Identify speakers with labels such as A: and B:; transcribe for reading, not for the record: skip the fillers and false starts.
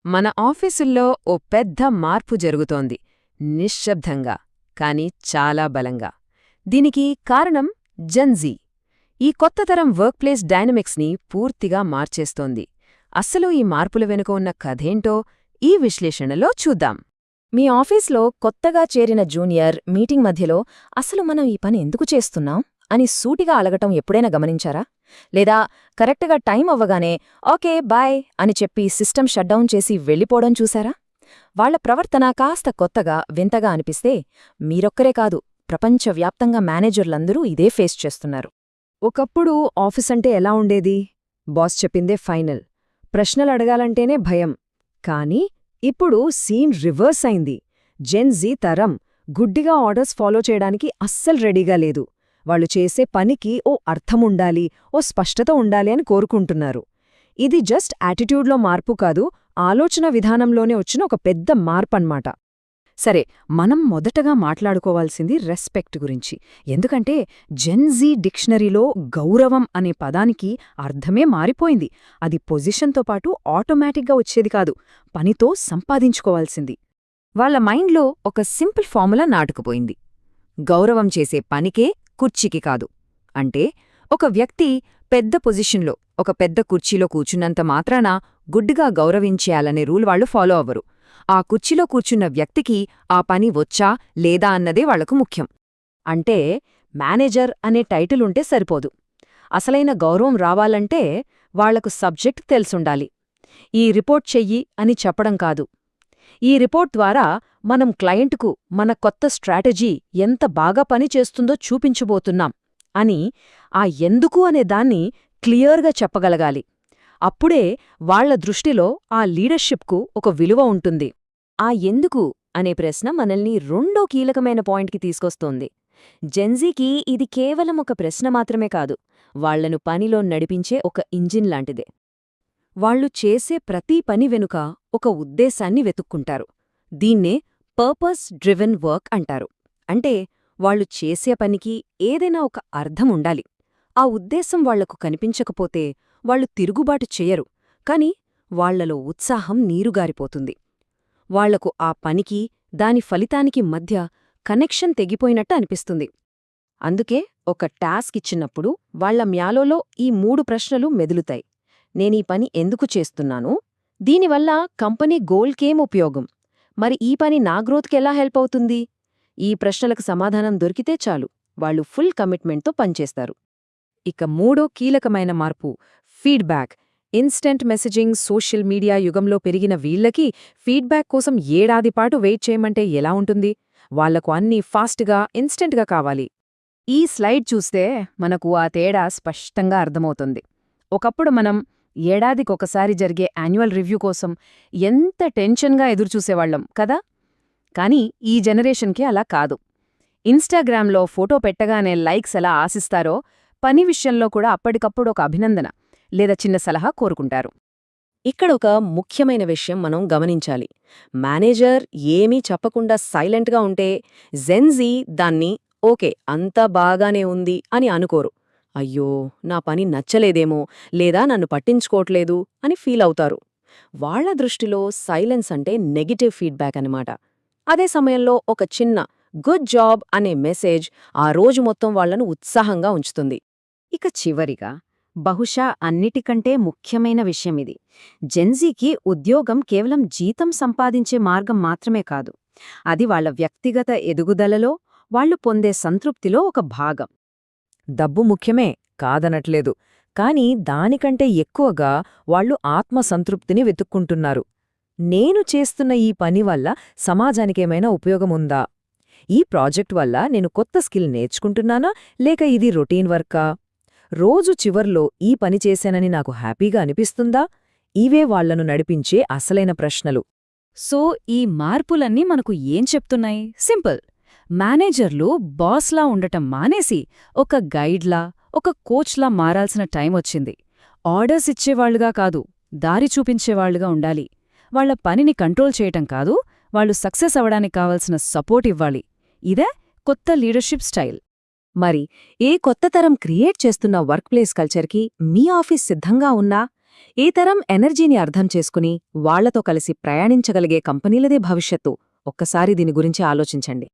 A: మన ఆఫీసుల్లో ఓ పెద్ద మార్పు జరుగుతోంది. నిశ్శబ్దంగా, కాని చాలా బలంగా. దీనికి కారణం జెన్జీ. ఈ కొత్త తరం వర్క్ప్లేస్ డైనమిక్స్ని పూర్తిగా మార్చేస్తోంది. అస్సలు ఈ మార్పుల వెనుక ఉన్న కథేంటో ఈ విశ్లేషణలో చూద్దాం.
B: మీ ఆఫీస్లో కొత్తగా చేరిన జూనియర్ మీటింగ్ మధ్యలో అసలు మనం ఈ పని ఎందుకు చేస్తున్నాం అని సూటిగా అలగటం ఎప్పుడైనా గమనించారా? లేదా కరెక్ట్గా టైం అవ్వగానే ఓకే బాయ్ అని చెప్పి సిస్టమ్ షట్డౌన్ చేసి వెళ్ళిపోవడం చూసారా? వాళ్ల ప్రవర్తన కాస్త కొత్తగా వింతగా అనిపిస్తే మీరొక్కరే కాదు, ప్రపంచవ్యాప్తంగా మేనేజర్లందరూ ఇదే ఫేస్ చేస్తున్నారు.
A: ఒకప్పుడు ఆఫీసంటే ఎలా ఉండేది? బాస్ చెప్పిందే ఫైనల్, ప్రశ్నలు అడగాలంటేనే భయం. కానీ ఇప్పుడు సీన్ రివర్స్ అయింది. జెన్జీ తరం గుడ్డిగా ఆర్డర్స్ ఫాలో చేయడానికి అస్సలు రెడీగా లేదు. వాళ్ళు చేసే పనికి ఓ అర్థముండాలి, ఓ స్పష్టత ఉండాలి అని కోరుకుంటున్నారు. ఇది జస్ట్ యాటిట్యూడ్లో మార్పు కాదు, ఆలోచన విధానంలోనే వచ్చిన ఒక పెద్ద మార్పన్మాట. సరే, మనం మొదటగా మాట్లాడుకోవాల్సింది రెస్పెక్ట్ గురించి. ఎందుకంటే జెన్జీ డిక్షనరీలో గౌరవం అనే పదానికి అర్థమే మారిపోయింది. అది పొజిషన్తో పాటు ఆటోమేటిక్గా వచ్చేది కాదు, పనితో సంపాదించుకోవాల్సింది. వాళ్ల మైండ్లో ఒక సింపుల్ ఫార్ములా నాటుకుపోయింది. గౌరవం చేసే పనికే, కుర్చీకి కాదు. అంటే ఒక వ్యక్తి పెద్ద పొజిషన్లో ఒక పెద్ద కుర్చీలో కూర్చున్నంత మాత్రాన గుడ్డిగా గౌరవించేయాలనే రూల్ వాళ్లు ఫాలో అవ్వరు. ఆ కుర్చీలో కూర్చున్న వ్యక్తికి ఆ పని వచ్చా లేదా అన్నదే వాళ్లకు ముఖ్యం. అంటే మేనేజర్ అనే టైటిలుంటే సరిపోదు. అసలైన గౌరవం రావాలంటే వాళ్లకు సబ్జెక్ట్ తెలుసుండాలి. ఈ రిపోర్ట్ చెయ్యి అని చెప్పడం కాదు. ఈ రిపోర్ట్ ద్వారా మనం క్లయింట్కు మన కొత్త స్ట్రాటజీ ఎంత బాగా పనిచేస్తుందో చూపించబోతున్నాం అని ఆ ఎందుకు అనే దాన్ని క్లియర్గా చెప్పగలగాలి. అప్పుడే వాళ్ల దృష్టిలో ఆ లీడర్షిప్కు ఒక విలువ ఉంటుంది. ఆ ఎందుకు అనే ప్రశ్న మనల్ని రెండో కీలకమైన పాయింట్కి తీసుకొస్తోంది. జెన్జీకి ఇది కేవలం ఒక ప్రశ్న మాత్రమే కాదు, వాళ్లను పనిలో నడిపించే ఒక ఇంజిన్ లాంటిదే. వాళ్లు చేసే ప్రతి పని వెనుక ఒక ఉద్దేశాన్ని వెతుక్కుంటారు. దీన్నే పర్పస్ డ్రివెన్ వర్క్ అంటారు. అంటే వాళ్లు చేసే పనికి ఏదైనా ఒక అర్థం ఉండాలి. ఆ ఉద్దేశం వాళ్లకు కనిపించకపోతే వాళ్లు తిరుగుబాటు చెయ్యరు. కాని వాళ్లలో ఉత్సాహం నీరుగారిపోతుంది. వాళ్లకు ఆ పనికి, దాని ఫలితానికి మధ్య కనెక్షన్ తెగిపోయినట్టు అనిపిస్తుంది. అందుకే ఒక టాస్క్ ఇచ్చినప్పుడు వాళ్ల మ్యాలోలో ఈ 3 ప్రశ్నలు మెదులుతాయి. నేనీ పని ఎందుకు చేస్తున్నాను? దీనివల్ల కంపెనీ గోల్కేం ఉపయోగం? మరి ఈ పని నా గ్రోత్కెలా హెల్ప్ అవుతుంది? ఈ ప్రశ్నలకు సమాధానం దొరికితే చాలు, వాళ్లు ఫుల్ కమిట్మెంట్తో పనిచేస్తారు. ఇక మూడో కీలకమైన మార్పు feedback. Instant messaging, social media యుగంలో పెరిగిన వీళ్లకి ఫీడ్బ్యాక్ కోసం ఏడాదిపాటు వెయిట్ చేయమంటే ఎలా ఉంటుంది? వాళ్లకు అన్నీ ఫాస్ట్గా, ఇన్స్టెంట్గా కావాలి. ఈ స్లైడ్ చూస్తే మనకు ఆ తేడా స్పష్టంగా అర్థమవుతుంది. ఒకప్పుడు మనం ఏడాదికొకసారి జరిగే యాన్యువల్ రివ్యూ కోసం ఎంత టెన్షన్గా ఎదురుచూసేవాళ్లం కదా? కానీ ఈ జనరేషన్కి అలా కాదు. ఇన్స్టాగ్రామ్లో ఫోటో పెట్టగానే లైక్స్ ఎలా ఆశిస్తారో, పని విషయంలో కూడా అప్పటికప్పుడు ఒక అభినందన లేదా చిన్న సలహా కోరుకుంటారు. ఇక్కడొక ముఖ్యమైన విషయం మనం గమనించాలి. మేనేజర్ ఏమీ చెప్పకుండా సైలెంట్గా ఉంటే జెన్జీ దాన్ని ఓకే అంతా బాగానే ఉంది అని అనుకోరు. అయ్యో నా పని నచ్చలేదేమో లేదా నన్ను పట్టించుకోవట్లేదు అని ఫీల్ అవుతారు. వాళ్ల దృష్టిలో సైలెన్స్ అంటే నెగటివ్ ఫీడ్బ్యాక్ అనమాట. అదే సమయంలో ఒక చిన్న గుడ్ జాబ్ అనే మెసేజ్ ఆ రోజు మొత్తం వాళ్లను ఉత్సాహంగా ఉంచుతుంది. ఇక చివరిగా, బహుశా అన్నిటికంటే ముఖ్యమైన విషయమిది. జెన్జీకి ఉద్యోగం కేవలం జీతం సంపాదించే మార్గం మాత్రమే కాదు. అది వాళ్ల వ్యక్తిగత ఎదుగుదలలో వాళ్లు పొందే సంతృప్తిలో ఒక భాగం. డబ్బు ముఖ్యమే, కాదనట్లేదు. కాని దానికంటే ఎక్కువగా వాళ్లు ఆత్మసంతృప్తిని వెతుక్కుంటున్నారు. నేను చేస్తున్న ఈ పని వల్ల సమాజానికేమైనా ఉపయోగముందా? ఈ ప్రాజెక్ట్ వల్ల నేను కొత్త స్కిల్ నేర్చుకుంటున్నానా, లేక ఇది రొటీన్ వర్కా? రోజు చివర్లో ఈ పని చేశానని నాకు హ్యాపీగా అనిపిస్తుందా? ఇవే వాళ్లను నడిపించే అసలైన ప్రశ్నలు. సో ఈ మార్పులన్నీ మనకు ఏం చెప్తున్నాయి? సింపుల్. మేనేజర్లు బాస్లా ఉండటం మానేసి ఒక గైడ్లా, ఒక కోచ్లా మారాల్సిన టైం వచ్చింది. ఆర్డర్స్ ఇచ్చేవాళ్లుగా కాదు, దారి చూపించేవాళ్లుగా ఉండాలి. వాళ్ల పనిని కంట్రోల్ చేయటం కాదు, వాళ్లు సక్సెస్ అవడానికి కావలసిన సపోర్ట్ ఇవ్వాలి. ఇదే కొత్త లీడర్షిప్ స్టైల్. మరి ఏ కొత్త తరం క్రియేట్ చేస్తున్న వర్క్ ప్లేస్ కల్చర్కి మీ ఆఫీస్ సిద్ధంగా ఉన్నా?
B: ఈ తరం ఎనర్జీని అర్థం చేసుకుని వాళ్లతో కలిసి ప్రయాణించగలిగే కంపెనీలదే భవిష్యత్తు. ఒక్కసారి దీని గురించి ఆలోచించండి.